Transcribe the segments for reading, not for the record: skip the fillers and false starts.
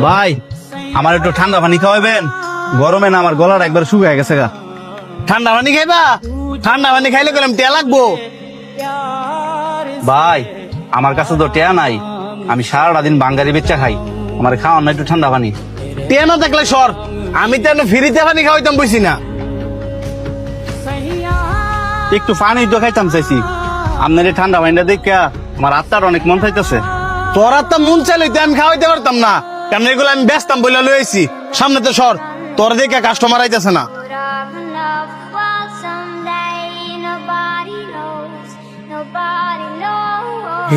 ভাই আমার একটু ঠান্ডা পানি খাওয়াবেন, গরমে না আমার গলাটা একবার শুকিয়ে গেছে গা। ঠান্ডা পানি খাইবা? ঠান্ডা পানি খাইলে গেলাম টিয়া লাগবো। ভাই আমার কাছে তো টেয়া নাই, আমি সারাটা দিন বাঙ্গারি বেচা খাই, আমার খাওয়ান না একটু ঠান্ডা পানি। টিয়া না থাকলে সর, আমি তো এনে ফ্রিতে পানি খাওয়াইতাম বুঝছি না। একটু পানি তো খাইতাম চাইছি, আপনার এই ঠান্ডা পানিটা দেখে আমার আত্মার অনেক মন চাইতেছে। তোর আর তো মন চাইলে আমি খাওয়াইতে পারতাম না, কারণ এগুলো আমি ব্যস্তাম বলে লইছি। সামনে তো সর, তোর দেখে কাস্টমার আইতেছে না।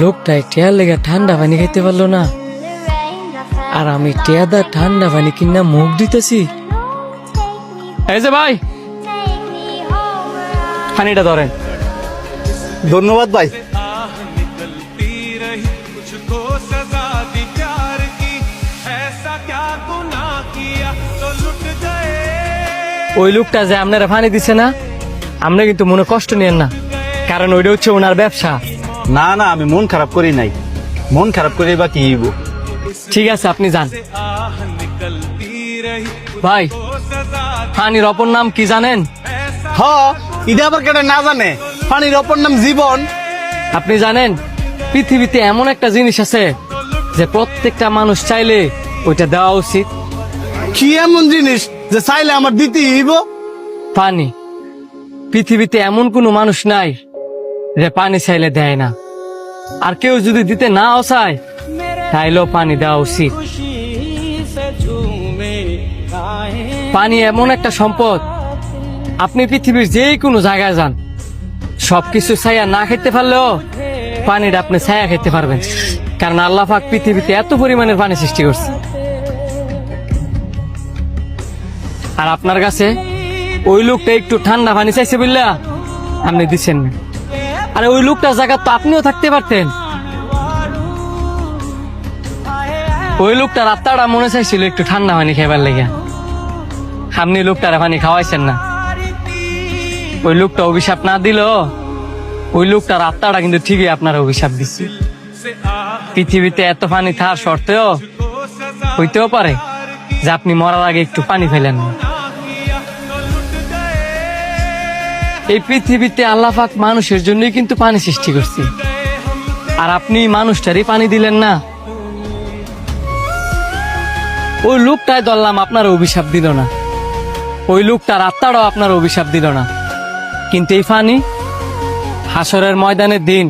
লোকটাই টেয়ার লেগে ঠান্ডা পানি খাইতে পারলো না, আর আমি টেয়াদা ঠান্ডা পানি কিনা মুখ দিতেছি। এই যে ভাই, পানিটা ধরেন। ধন্যবাদ ভাই। ওই লোকটা যে আপনারা পানি দিছে না, আপনি কিন্তু মনে কষ্ট নিয়েন না, কারণ ওইটা হচ্ছে ওনার ব্যবসা। না না, আমি মন খারাপ করি নাই, মন খারাপ করে বা কি হইব। ঠিক আছে, আপনি যান। ভাই, পানির অপর নাম কি জানেন? হ, এটা আবার কেটে না জানে? পানির অপর নাম জীবন। আপনি জানেন পৃথিবীতে এমন একটা জিনিস আছে যে প্রত্যেকটা মানুষ চাইলে ওইটা দেওয়া উচিত? কি এমন জিনিস যে চাইলে আমার দিতে হইব? পানি। পৃথিবীতে এমন কোনো মানুষ নাই যে পানি চাইলে দেয় না, আর কেউ যদি দিতে নাও চায় তাইলেও পানি দেওয়া উচিত। পানি এমন একটা সম্পদ, আপনি পৃথিবীর যে কোনো জায়গায় যান, সবকিছু ছায়া না খেতে পারলেও পানিটা আপনি ছায়া খেতে পারবেন, কারণ আল্লাহ পাক পৃথিবীতে এত পরিমাণের পানি সৃষ্টি করছে। আর আপনার কাছে ওই লোকটা একটু ঠান্ডা পানি চাইছে বললা আপনি দিচ্ছেন না, আরে ওই লোকটার জায়গা তো আপনিও থাকতে পারতেন। ওই লোকটার আত্মাটা মনে চাইছিল একটু ঠান্ডা পানি খাইবার লেগে, আপনি লোকটার পানি খাওয়াইছেন না। ওই লোকটা অভিশাপ না দিল, ওই লোকটার আত্মাটা কিন্তু ঠিকই আপনার অভিশাপ দিচ্ছে। পৃথিবীতে এত পানি থাকার সত্ত্বেও হইতেও পারে যে আপনি মরার আগে একটু পানি ফেলেন না। এই পৃথিবীতে আল্লাহ পাক মানুষের জন্যই কিন্তু পানি সৃষ্টি করছে, আর আপনি মানুষটারই পানি দিলেন না। ওই লোকটাই ধরলাম আপনার অভিশাপ দিল না, ওই লোকটার আত্মাটাও আপনার অভিশাপ দিল না, কিন্তু এই পানি হাসরের ময়দানের দিন